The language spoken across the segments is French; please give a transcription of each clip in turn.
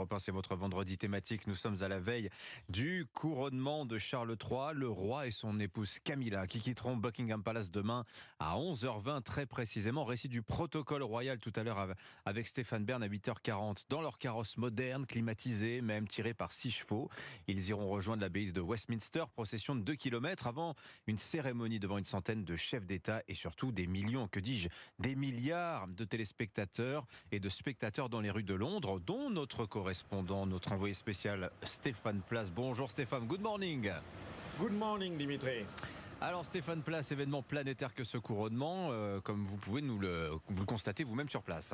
Europe 1, c'est votre vendredi thématique. Nous sommes à la veille du couronnement de Charles III. Le roi et son épouse Camilla qui quitteront Buckingham Palace demain à 11h20 très précisément. Récit du protocole royal tout à l'heure avec Stéphane Bern à 8h40 dans leur carrosse moderne, climatisée, même tirée par 6 chevaux. Ils iront rejoindre l'abbaye de Westminster, procession de 2 km avant une cérémonie devant une centaine de chefs d'État et surtout des millions, que dis-je, des milliards de téléspectateurs et de spectateurs dans les rues de Londres, dont notre correspondant, notre envoyé spécial Stéphane Place. Bonjour Stéphane, good morning. Good morning Dimitri. Alors Stéphane Place, événement planétaire que ce couronnement, comme vous pouvez vous le constatez vous-même sur place.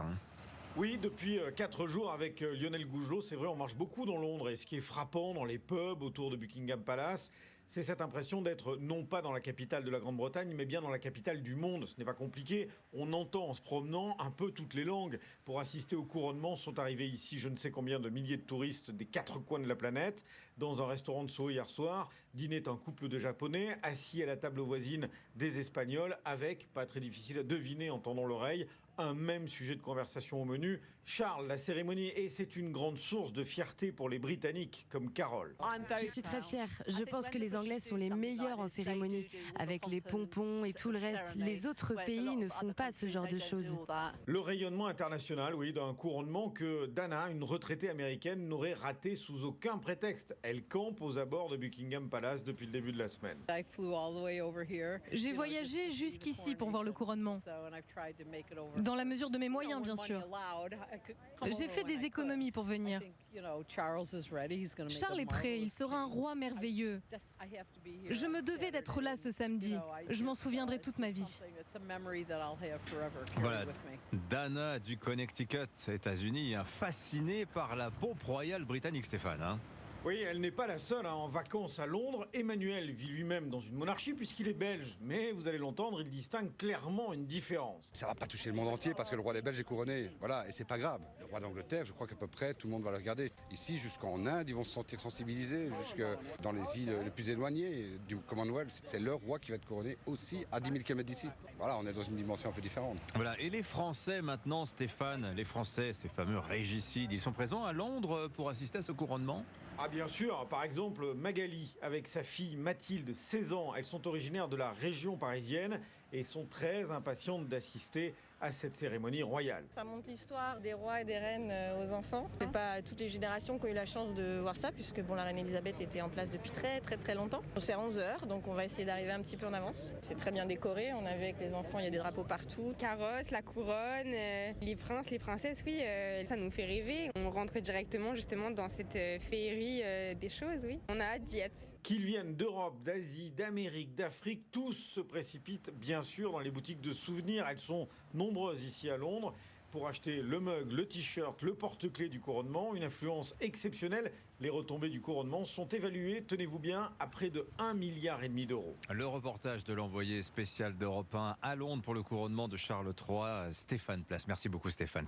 Oui, depuis 4 jours avec Lionel Gougelot, c'est vrai, on marche beaucoup dans Londres et ce qui est frappant dans les pubs autour de Buckingham Palace, c'est cette impression d'être non pas dans la capitale de la Grande-Bretagne, mais bien dans la capitale du monde. Ce n'est pas compliqué, on entend en se promenant un peu toutes les langues. Pour assister au couronnement sont arrivés ici je ne sais combien de milliers de touristes des 4 coins de la planète. Dans un restaurant de Soho hier soir, dînait un couple de Japonais, assis à la table voisine des Espagnols, avec, pas très difficile à deviner en tendant l'oreille, un même sujet de conversation au menu, Charles, la cérémonie, et c'est une grande source de fierté pour les Britanniques, comme Carole. Je suis très fière. Je pense que les Anglais sont les meilleurs en cérémonie, avec les pompons et tout le reste. Les autres pays ne font pas ce genre de choses. Le rayonnement international, oui, d'un couronnement que Dana, une retraitée américaine, n'aurait raté sous aucun prétexte. Elle campe aux abords de Buckingham Palace depuis le début de la semaine. J'ai voyagé jusqu'ici pour voir le couronnement. Dans la mesure de mes moyens, bien sûr. J'ai fait des économies pour venir. Charles est prêt, il sera un roi merveilleux. Je me devais d'être là ce samedi. Je m'en souviendrai toute ma vie. Voilà, Dana du Connecticut, États-Unis, fascinée par la pompe royale britannique, Stéphane. Oui, elle n'est pas la seule en vacances à Londres. Emmanuel vit lui-même dans une monarchie puisqu'il est belge. Mais vous allez l'entendre, il distingue clairement une différence. Ça va pas toucher le monde entier parce que le roi des Belges est couronné. Voilà, et c'est pas grave. Le roi d'Angleterre, je crois qu'à peu près tout le monde va le regarder. Ici, jusqu'en Inde, ils vont se sentir sensibilisés. Jusque dans les îles les plus éloignées du Commonwealth, c'est leur roi qui va être couronné aussi à 10 000 km d'ici. Voilà, on est dans une dimension un peu différente. Voilà, et les Français maintenant, Stéphane, les Français, ces fameux régicides, ils sont présents à Londres pour assister à ce couronnement ? Ah bien sûr, par exemple Magali avec sa fille Mathilde, 16 ans, elles sont originaires de la région parisienne et sont très impatientes d'assister à cette cérémonie royale. Ça montre l'histoire des rois et des reines aux enfants. C'est pas toutes les générations qui ont eu la chance de voir ça puisque bon, la reine Elisabeth était en place depuis très longtemps. C'est à 11h, donc on va essayer d'arriver un petit peu en avance. C'est très bien décoré, on a vu avec les enfants, il y a des drapeaux partout. Carrosse, la couronne, les princes, les princesses, oui, ça nous fait rêver. On rentre directement justement dans cette féerie des choses, oui. On a hâte d'y être. Qu'ils viennent d'Europe, d'Asie, d'Amérique, d'Afrique, tous se précipitent bien sûr dans les boutiques de souvenirs. Elles sont nombreuses ici à Londres pour acheter le mug, le t-shirt, le porte-clés du couronnement. Une influence exceptionnelle. Les retombées du couronnement sont évaluées, tenez-vous bien, à près de 1,5 milliard d'euros. Le reportage de l'envoyé spécial d'Europe 1 à Londres pour le couronnement de Charles III, Stéphane Place. Merci beaucoup Stéphane.